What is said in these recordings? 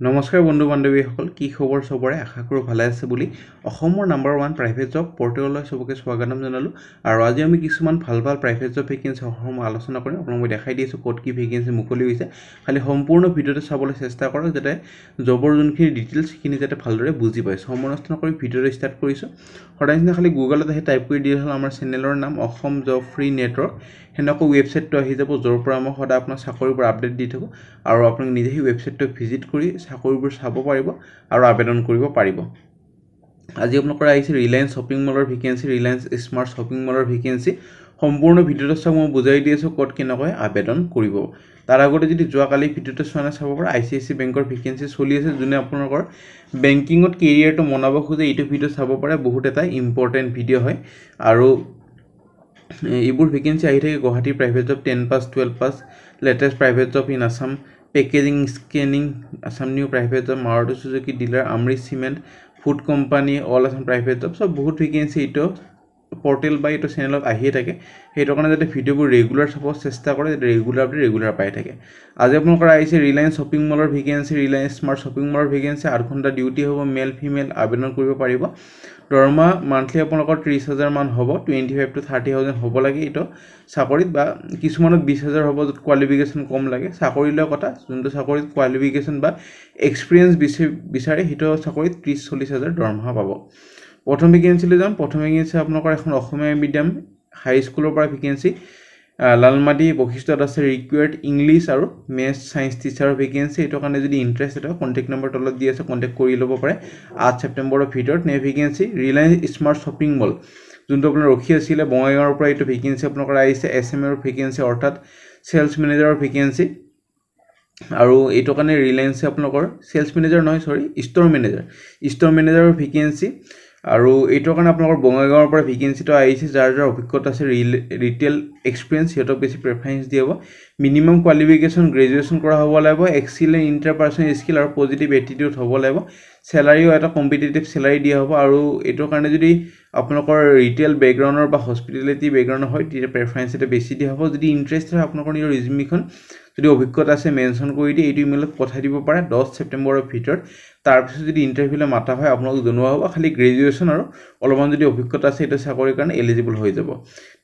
নমস্কাৰ বন্ধু বান্ধৱীসকল কি খবৰ সবৰে আশা কৰো ভালে আছে বুলি অসমৰ নাম্বাৰ 1 প্ৰাইভেট জব পৰ্টেললৈ সবকে স্বাগতম জনালো আৰু আজি আমি কিছুমান ভাল প্ৰাইভেট জব ভেকেন্সি অসমৰ আলোচনা কৰিম আপোনাক মই দেখাই দিছো ক'ত কি ভেকেন্সি মুকলি হৈছে খালি সম্পূৰ্ণ ভিডিওটো চাবলৈ চেষ্টা কৰক যাতে জবৰ যোনখিনি ডিটেইলছ খিনি যাতে ভালদৰে বুজি পায় সমালোচনা কৰি ভিডিওটো ষ্টাৰ্ট কৰিছো সদায়না খালি গুগলত আহি টাইপ কৰি দিয়া হল আমাৰ চেনেলৰ নাম অসম জব ফ্ৰী নেটৱৰ্ক হেনকো ৱেবসাইটটো আহি যাব যৰ পৰা মই সদায় আপোনাৰ চাকৰিৰ পৰা আপডেট দি থাকো আৰু আপুনি নিজে এই ৱেবসাইটটো ভিজিট কৰি চাকৰিবোৰ চাব পাৰিব আৰু আবেদন কৰিব পাৰিব আজি আপোনালোকৰ আহিছে ৰিলায়েন্স শ্বপিং মলৰ ভেকেন্সি ৰিলায়েন্স স্মাৰ্ট শ্বপিং মলৰ ভেকেন্সি সম্পূৰ্ণ ভিডিওটো চাই মই বুজাই দি আছো ক'ত কেনেকৈ আবেদন কৰিব তাৰ আগতে যদি যোৱা কালি ভিডিওটো চোৱা চাব পৰা আইচিআইসি বেংকৰ ভেকেন্সি চলি আছে যোনে আপোনালোকৰ বেংকিংত কেৰিয়াৰটো মনাব খোজে এইটো ভিডিও চাব পাৰে বহুত এটা ইম্পৰ্টেন্ট ভিডিও হয় আৰু এইবোৰ ভেকেন্সি আহি থাকে Guwahati private job 10 pass 12 pass latest private job in Assam packaging scanning Assam new private job Maruti Suzuki dealer Amri cement food company all Assam private job সব বহুত ভেকেন্সি ইটো পোৰ্টেল বা ইটো চেনেলত আহিয়ে থাকে হেইটো কাৰণে যাতে ভিডিওবোৰ ৰেগুলাৰ চাব চেষ্টা কৰে ৰেগুলাৰ পাই থাকে আজি আপোনালোকৰ আহিছে ৰিলায়েন্স শ্বপিং মলৰ ভেকেন্সি ৰিলায়েন্স স্মাৰ্ট শ্বপিং মলৰ ভেকেন্সি 8 ঘণ্টা ডিউটি হ'ব মেল ফিমেল আবেদন কৰিব পাৰিব দৰমহা মান্থলি আপোনালোকৰ 30000 মান হ'ব 25 to 30000 হ'ব লাগে ইটো চাকৰিত বা কিছুমানত 20000 হ'ব যত কোৱালিফিকেশন কম লাগে চাকৰিলৈ কথা যোনটো চাকৰিত কোৱালিফিকেশন বা এক্সপেৰিয়েন্স বিচাৰে হিটো চাকৰিত 30-40000 দৰমহা পাব প্ৰথম ভেকেন্সি লৈ যাম প্ৰথম ভেকেন্সি আপোনালোকৰ এখন অসমীয়া মিডিয়াম হাই স্কুলৰ পৰা ভেকেন্সি লালমাটি বৈশিষ্ট্যত আছে ৰিকুৱাৰ্ড ইংলিশ আৰু মেথছ সায়েন্স টিচাৰ ভেকেন্সি এটো কাৰণে যদি ইন্টাৰেস্টেড হয় কন্টাক্ট নম্বৰ তলত দি আছে কন্টাক্ট কৰি ল'ব পাৰে 8 ছেপ্টেম্বৰৰ ভিতৰত নে vacancy Reliance smart shopping mall যোনটো আপোনাৰ ৰখি আছিল বঙাইগাঁৱৰ পৰা এটো ভেকেন্সি আপোনালোকৰ আহিছে এছএমএৰ ভেকেন্সি অৰ্থাৎ সেলস মেনেজাৰৰ ভেকেন্সি আৰু এটো কাৰণে ৰিলায়েন্স আপোনালোকৰ সেলস মেনেজাৰ নহয় সৰি ষ্টৰ মেনেজাৰৰ ভেকেন্সি আৰু এটো কাৰণে আপোনালোকৰ বঙাইগাঁৱৰ পৰা ভেকেন্সিটো আহিছে যাৰ অভিজ্ঞতা আছে ৰিটেল এক্সপেৰিয়েন্স হেটো বেছি প্ৰেফাৰেন্স দিয়ব মিনিমাম কোৱালিফিকেশন গ্ৰেজুৱেচন কৰা হ'ব লাগিব এক্সিলেন্ট ইন্টাৰপাৰ্সনেল স্কিল আৰু পজিটিভ এটিটিউড হ'ব লাগিব স্যালাৰিও এটা কম্পিটিটিভ স্যালাৰি দিয়া হ'ব আৰু এটো কাৰণে যদি আপোনালোকৰ ৰিটেল বেকগ্ৰাউণ্ডৰ বা হস্পিটেলিটি বেকগ্ৰাউণ্ড হয় তেতিয়া প্ৰেফাৰেন্স এটা বেছি দিয়া হ'ব যদি ইন্টাৰেস্ট হয় আপোনালোকৰ নিজৰ ৰিজিউমিখন যদি অভিজ্ঞতা আছে মেনশন কৰি দি এইটো ইমেইলত পঠাই দিব পাৰে 10 ছেপ্টেম্বৰৰ ভিতৰত তাৰ পিছত যদি ইন্টাৰভিউলৈ মাতা হয় আপোনালোক জনোৱা হ'ব খালি গ্ৰেজুৱেচন আৰু অলপমান যদি অভিজ্ঞতা আছে এটা চাকৰিৰ কাৰণে এলিজিবল হৈ যাব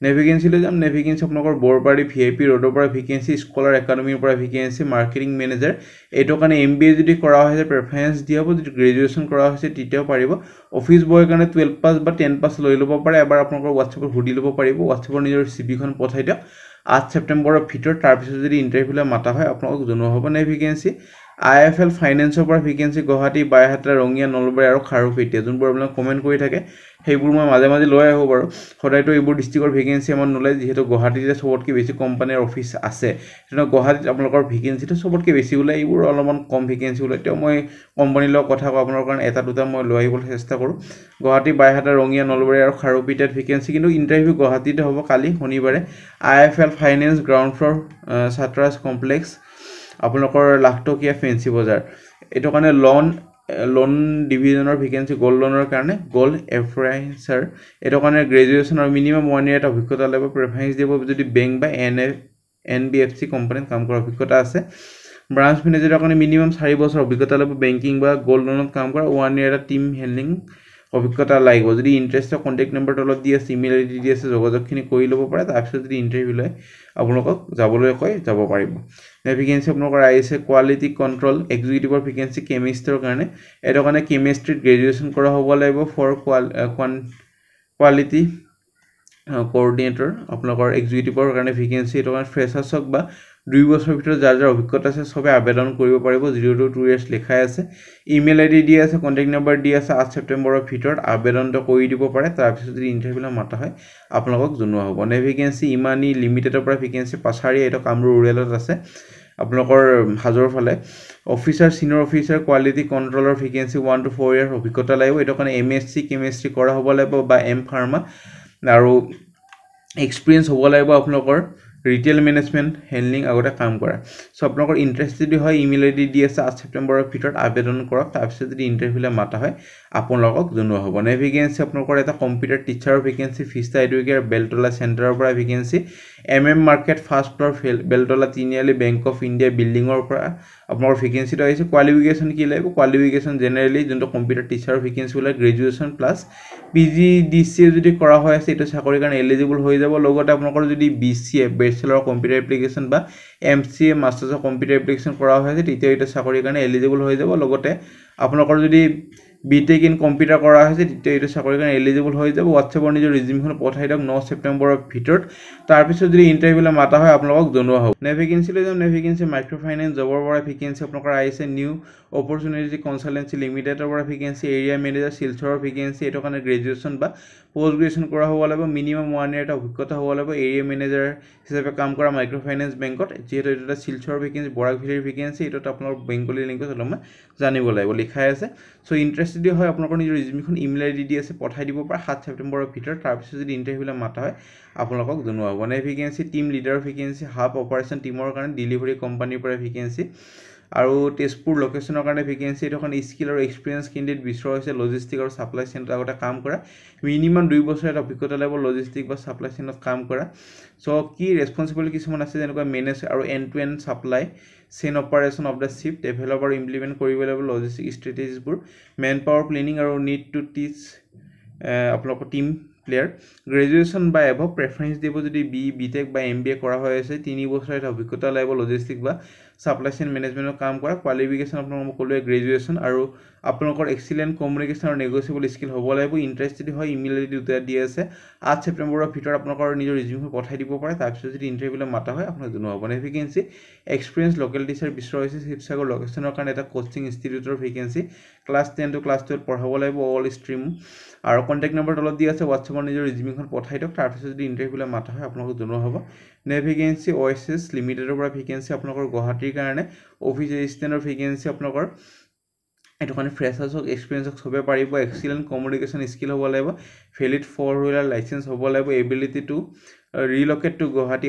নেভিগেন্সি লৈ যাম নেভিগেন্সি আপোনালোকৰ বৰবাৰী ভিআইপি ৰোডৰ পৰা ভেকেন্সি স্কলাৰ একাডেমিৰ পৰা ভেকেন্সি মাৰ্কেটিং মেনেজাৰ এটো কাৰণে এমবিএ যদি কৰা হয় প্ৰেফাৰেন্স দিয়া হ'ব যদি গ্ৰেজুৱেচন কৰা হৈছে তেতিয়াও পাৰিব অফিস বয়ৰ কাৰণে 12 পাস বা 10 পাস লৈ ল'ব পাৰে এবাৰ আপোনালোকৰ WhatsAppত হুডি ল'ব পাৰিব WhatsAppৰ নিজৰ সিভিখন পঠাই দিয়ক 8 ছেপ্টেম্বৰৰ ভিতৰত তাৰ পিছত যদি ইন্টাৰভিউলৈ মাতা হয় আপোনালোক জনোৱা হ'ব নেভিগেন্সি আইএফএল ফাইনান্সৰ পৰা ভেকেন্সি গুৱাহাটী বাইহাটা ৰঙিয়া নলবাৰী আৰু খাৰুপেটিয়া যোনবোৰ আপোনালোকে কমেন্ট কৰি থাকে সেইবোৰ মই মাজে মাজে লৈ আহিব বাৰু সদায়তো এইবোৰ ডিস্ট্ৰিক্টৰ ভেকেন্সি আমাৰ নলাই যেহেতু গুৱাহাটীতে সবতকৈ বেছি কোম্পানীৰ অফিস আছে তেনে গুৱাহাটীত আপোনালোকৰ ভেকেন্সিটো সবতকৈ বেছি ওলাই এইবোৰ অলপমান কম ভেকেন্সি ওলাই তেও মই কোম্পানীৰ লগত কথা কোৱা আপোনালোকৰ কাৰণে এটা দুটা মই লৈ আহিবলৈ চেষ্টা কৰো গুৱাহাটী বাইহাটা ৰঙিয়া নলবাৰী আৰু খাৰুপেটিয়াত ভেকেন্সি কিন্তু ইন্টাৰভিউ গুৱাহাটীতে হ'ব কালি শনিবাৰে আইএফএল ফাইনান্স গ্ৰাউণ্ড ফ্লোৰ ছাত্ৰাস কমপ্লেক্স আপোনালোকৰ লাখটকীয়া ফেন্সি বজাৰ এটো কাৰণে লোন ডিভিজনৰ ভেকেন্সি গোল্ড লোনৰ কাৰণে গোল্ড এফাইন্সাৰ এটো কাৰণে গ্ৰেজুৱেচন আৰু মিনিমাম 1 ইয়াৰ অভিজ্ঞতা লাগিব প্ৰেফাৰেন্স দিব যদি বেংক বা এনবিএফসি কোম্পানীত কাম কৰা অভিজ্ঞতা আছে ব্ৰাঞ্চ মেনেজাৰৰ কাৰণে মিনিমাম 4 বছৰ অভিজ্ঞতা লাগিব বেংকিং বা গোল্ড লোনত কাম কৰা 1 ইয়াৰ টিম হেন্ডলিং অভিজ্ঞতা লাগিব যদি ইন্টাৰেস্ট কন্টাক্ট নম্বৰ তলত দি আছে ইমেইল আইডি দি আছে যোগাযোগখিনি কৰি ল'ব পাৰে তাৰ পিছত যদি ইন্টাৰভিউ লয় আপোনালোকক যাবলৈ কয় যাব পাৰিব ভেকেন্সি আপোনালোকৰ আহিছে কোৱালিটি কন্ট্ৰোল এক্সিকিউটিভৰ ভেকেন্সি কেমিষ্ট্ৰিৰ কাৰণে এটো কাৰণে কেমিষ্ট্ৰিত গ্ৰেজুৱেচন কৰা হ'ব লাগিব ফৰ কোৱালিটি কোঅৰ্ডিনেটৰ আপোনালোকৰ এক্সিকিউটিভৰ কাৰণে ভেকেন্সি এটো কাৰণে ফ্ৰেছাৰ্ছক বা 2 বছৰৰ ভিতৰত যাৰ অভিজ্ঞতা আছে সবে আবেদন কৰিব পাৰিব 0 to 2 ইয়াৰ্স লেখাই আছে ইমেইল আইডি দি আছে কন্টাক্ট নম্বৰ দি আছে 8 ছেপ্টেম্বৰৰ ভিতৰত আবেদনটো কৰি দিব পাৰে তাৰ পিছত যদি ইন্টাৰভিউলৈ মাতা হয় আপোনালোকক জনোৱা হ'ব নে ভেকেন্সি ইমানি লিমিটেডৰ পৰা ভেকেন্সি পাছাৰি এটো কামৰুৰ ৰুৰেলত আছে আপোনালোকৰ হাজৰ ফালে অফিচাৰ সিনিয়ৰ অফিচাৰ কোৱালিটি কন্ট্ৰোলৰ ভেকেন্সি 1 to 4 ইয়াৰ অভিজ্ঞতা লাগিব এটো কাৰণে এমএসসি কেমিষ্ট্ৰি কৰা হ'ব লাগিব বা এম ফাৰ্মা আৰু এক্সপেৰিয়েন্স হ'ব লাগিব আপোনালোকৰ ৰিটেইল মেনেজমেণ্ট হেণ্ডলিং আগতে কাম কৰা সো আপোনালোকৰ ইন্টাৰেষ্ট যদি হয় ইমেইল আইডি দি আছে 8 ছেপ্টেম্বৰৰ ভিতৰত আবেদন কৰক তাৰপিছত যদি ইন্টাৰভিউলৈ মাতা হয় আপোনালোকক জনোৱা হ'ব নে ভেকেন্সি আপোনালোকৰ এটা কম্পিউটাৰ টিচাৰৰ ভেকেন্সি ফিস্টা এডুকেয়াৰ বেলতলা চেণ্টাৰৰ পৰা vacancy MM market first floor Beltola Tiniali bank of India বিল্ডিঙৰ পৰা আপোনালোকৰ ভেকেন্সিটো আহিছে কোৱালিফিকেশ্যন কি লাগিব কোৱালিফিকেশ্যন জেনেৰেলি যোনটো কম্পিউটাৰ টিচাৰৰ ভেকেন্সি ওলাই গ্ৰেজুৱেশ্যন প্লাছ PGDCA যদি কৰা হয় আছে এইটো চাকৰিৰ কাৰণে এলিজিবল হৈ যাব লগতে আপোনালোকৰ যদি BCA বেচেলৰ কম্পিউটাৰ এপ্লিকেশ্যন বা MCA masters of computer application কৰা হয় আছে তেতিয়া এইটো চাকৰিৰ কাৰণে এলিজিবল হৈ যাব লগতে আপোনালোকৰ যদি BTech ইন কম্পিউটাৰ কৰা হৈছে তেতিয়া এইটো চাকৰিৰ কাৰণে এলিজিবল হৈ যাব হোৱাটছএপৰ নিজৰ ৰিজিউমখন পঠাই দিয়ক 9 ছেপ্টেম্বৰৰ ভিতৰত তাৰপিছত যদি ইন্টাৰভিউলৈ মাতা হয় আপোনালোকক জনোৱা হ'ব নে ভেকেন্সি লৈ যাম নে ভেকেন্সি মাইক্ৰ ফাইনেন্স জবৰ পৰা ভেকেন্সি আপোনালোকৰ আহিছে নিউ অপৰচুনিটি কনসালটেন্সি লিমিটেডৰ পৰা ভেকেন্সি এৰিয়া মেনেজাৰ শিলচৰৰ ভেকেন্সি এইটো কাৰণে গ্ৰেজুৱেশ্যন বা পোষ্ট গ্ৰেজুৱেশ্যন কৰা হ'ব লাগিব মিনিমাম 1 ইয়াৰ এটা অভিজ্ঞতা হ'ব লাগিব এৰিয়া মেনেজাৰ হিচাপে কাম কৰা মাইক্ৰ ফাইনেন্স বেংকত যেহেতু এটা শিলচৰৰ ভেকেন্সি বৰাকভেলিৰ ভেকেন্সি এইটো আপোনালোকৰ বেংগলী লেংগুৱেজ অলপমান জানিব লাগিব লিখাই আছে সো ইন্টাৰেষ্টেড হয় আপোনালোকৰ নিজৰ ৰিজিউমখন ইমেইল আইডি দি আছে পঠাই দিব পৰা 7 ছেপ্টেম্বৰৰ ভিতৰত তাৰপিছত যদি ইন্টাৰভিউলৈ মাতা হয় আপোনালোকক জনোৱা হ'ব নে ভেকেন্সি টিম লিডাৰৰ ভেকেন্সি হাব অপাৰেশ্যন টিমৰ কাৰণে ডেলিভাৰী কোম্পানীৰ পৰা ভেকেন্সি আৰু তেজপুৰ লোকেশ্যনৰ কাৰণে ভেকেন্সি এইটো এখন স্কিল আৰু এক্সপিৰিয়েন্স কেণ্ডিডেট বিচৰা হৈছে লজিষ্টিক আৰু সাপ্লাই চেইনত আগতে কাম কৰা মিনিমাম 2 বছৰ এটা অভিজ্ঞতা লাগিব লজিষ্টিক বা সাপ্লাই চেইনত কাম কৰা সো কি ৰেসপন্সিবিলিটি কিছুমান আছে যেনেকুৱা মেনেজ আৰু end to end supply chain operation of the ship develop আৰু ইমপ্লিমেণ্ট কৰিব লাগিব লজিষ্টিক ষ্ট্ৰেটেজিবোৰ মেন পাৱাৰ প্লেনিং আৰু নিড টু টিচ আপোনালোকৰ টিম প্লেয়াৰ গ্ৰেজুৱেশ্যন বা এভ প্ৰেফাৰেন্স দিব যদি BTech বা MBA কৰা হৈ আছে 3 বছৰ এটা অভিজ্ঞতা লাগিব লজিষ্টিক বা সাপ্লাই চেইন মেনেজমেন্টৰ কাম কৰা কোৱালিফিকেশ্যন আপোনালোকক ক'লোৱে গ্ৰেজুৱেশ্যন আৰু আপোনালোকৰ এক্সিলেন্ট কমিউনিকেশ্যন আৰু নেগোচিয়েবল স্কিল হ'ব লাগিব ইন্টাৰেষ্টেড হয় ইমেইল আইডি দুটা দি আছে 8 ছেপ্টেম্বৰৰ ভিতৰত আপোনালোকৰ নিজৰ ৰিজিউমখন পঠাই দিব পাৰে তাৰপিছত যদি ইন্টাৰভিউলৈ মাতা হয় আপোনাক জনোৱা হ'ব নে ভেকেন্সি এক্সপিৰিয়েন্স লোকেল টিচাৰ বিচৰা হৈছে শিৱসাগৰ লোকেশ্যনৰ কাৰণে এটা কোচিং ইনষ্টিটিউটৰ ভেকেন্সি ক্লাছ 10 টু ক্লাছ 12 পঢ়াব লাগিব অল ষ্ট্ৰীম আৰু কন্টেক্ট নম্বৰ তলত দি আছে হোৱাটছএপৰ নিজৰ ৰিজিউমখন পঠাই দিয়ক তাৰপিছত যদি ইন্টাৰভিউলৈ মাতা হয় আপোনালোকক জনোৱা হ'ব নে ভেকেন্সি OSS লিমিটেডৰ পৰা ভেকেন্সি আপোনালোকৰ গুৱাহাটীৰ কাৰণে অফিচ এছিষ্টেণ্টৰ ভেকেন্সি আপোনালোকৰ এইটো কাৰণে ফ্ৰেছাৰ্ছ হওক এক্সপিৰিয়েন্স হওক সবে পাৰিব এক্সিলেন্ট কমিউনিকেশ্যন স্কিল হ'ব লাগিব ভেলিড 4-wheeler লাইসেন্স হ'ব লাগিব এবিলিটি টু ৰিলোকেট টু গুৱাহাটী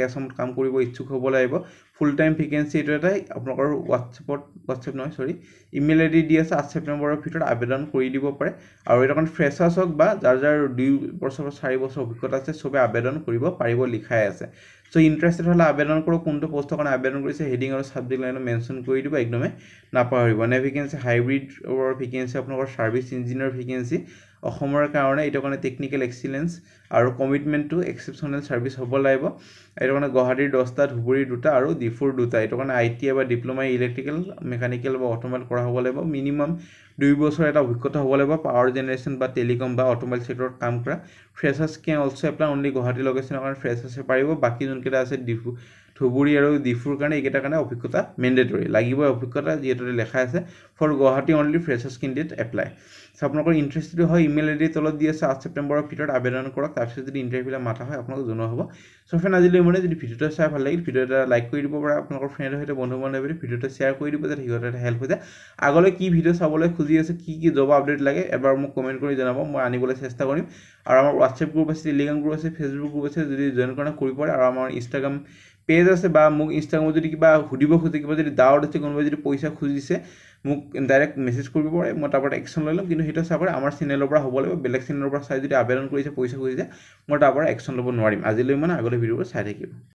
আসামত কাম কৰিব ইচ্ছুক হ'ব লাগিব ফুল টাইম ভেকেন্সি এইটো এটা আপোনালোকৰ হোৱাটছএপ নহয় সৰি ইমেইল আইডি দি আছে 8 ছেপ্টেম্বৰৰ ভিতৰত আবেদন কৰি দিব পাৰে আৰু এটা কাৰণে ফ্ৰেছাৰ্ছ হওক বা যাৰ 2 বছৰ 4 বছৰ অভিজ্ঞতা আছে সবে আবেদন কৰিব পাৰিব লিখাই আছে সো ইন্টাৰেষ্টেড হলে আবেদন কৰক কোনটো পোষ্টৰ কাৰণে আবেদন কৰিছে হেডিং আৰু সাবজেক্ট লাইনত মেনশন কৰি দিব একদমে নাপাহৰিব নে ভেকেন্সি হাইব্ৰিড অৰ ভেকেন্সি আপোনালোকৰ সাৰ্ভিস ইঞ্জিনিয়াৰ ভেকেন্সি অসমৰ কাৰণে এইটো কাৰণে টেকনিক্যাল এক্সিলেন্স আৰু কমিটমেন্ট টু এক্সেপচনেল সাৰ্ভিস হ'ব লাগিব এইটো কাৰণে গুৱাহাটীৰ 10টা ধুবুৰীৰ 2টা আৰু ডিফুৰ 2টা এইটো কাৰণে ITI বা ডিপ্লোমা ইলেক্ট্ৰিকেল মেকানিকেল বা অটোমোবাইল কৰা হ'ব লাগিব মিনিমাম 2 বছৰ এটা অভিজ্ঞতা হ'ব লাগিব পাৱাৰ জেনাৰেশ্যন বা টেলিকম বা অটোমোবাইল সেক্টৰত কাম কৰা ফ্ৰেছাৰ্ছ কেন অলসো এপ্লাই অনলি গুৱাহাটী লোকেশ্যনৰ কাৰণে ফ্ৰেছাৰ্ছে পাৰিব বাকি যোনকেইটা আছে ধুবুৰী আৰু ডিফুৰ কাৰণে এইকেইটা কাৰণে অভিজ্ঞতা মেন্ডেটৰি লাগিব অভিজ্ঞতা যেহেতু লেখা আছে for Guwahati only freshers candidate apply so আপোনালোকৰ ইন্টাৰেষ্টেড হয় ইমেইল আইডি তলত দি আছে 8 ছেপ্টেম্বৰৰ ভিতৰত আবেদন কৰক তাৰপিছত যদি ইন্টাৰভিউলৈ মাতা হয় আপোনালোকক জনোৱা হ'ব সো ফ্ৰেণ্ড আজিলৈ মানে যদি ভিডিওটো চাই ভাল লাগিল ভিডিও এটা লাইক কৰি দিব পাৰে আপোনালোকৰ ফ্ৰেণ্ডৰ সৈতে বন্ধু বান্ধৱীৰ ভিডিওটো শ্বেয়াৰ কৰি দিব যাতে সিহঁতৰ এটা হেল্প হৈ যায় আগলৈ কি ভিডিও চাবলৈ খুজি আছে কি জব আপডেট লাগে এবাৰ মোক কমেন্ট কৰি জনাব মই আনিবলৈ চেষ্টা কৰিম আৰু আমাৰ WhatsApp গ্ৰুপ আছে টেলিগ্ৰাম গ্ৰুপ আছে ফেচবুক গ্ৰুপ আছে যদি জয়েন কৰি পাৰে আৰু আমাৰ ইনষ্টাগ্ৰাম পেজ আছে বা মোক ইনষ্টাগ্ৰামত যদি কিবা সুধিব খুজে কিবা যদি ডাউট আছে কোনোবাই যদি পইচা খুজিছে মোক ডাইৰেক্ট মেছেজ কৰিব পাৰে মই তাৰ পৰা একচন লৈ ল'ম কিন্তু হেটো চাবৰে আমাৰ চেনেলৰ পৰা হ'ব লাগিব বেলেগ চেনেলৰ পৰা চাই যদি আবেদন কৰিছে পইচা খুজিছে মই তাৰ পৰা একচন ল'ব নোৱাৰিম আজিলৈ মানে আগলৈ ভিডিওবোৰ চাই থাকিব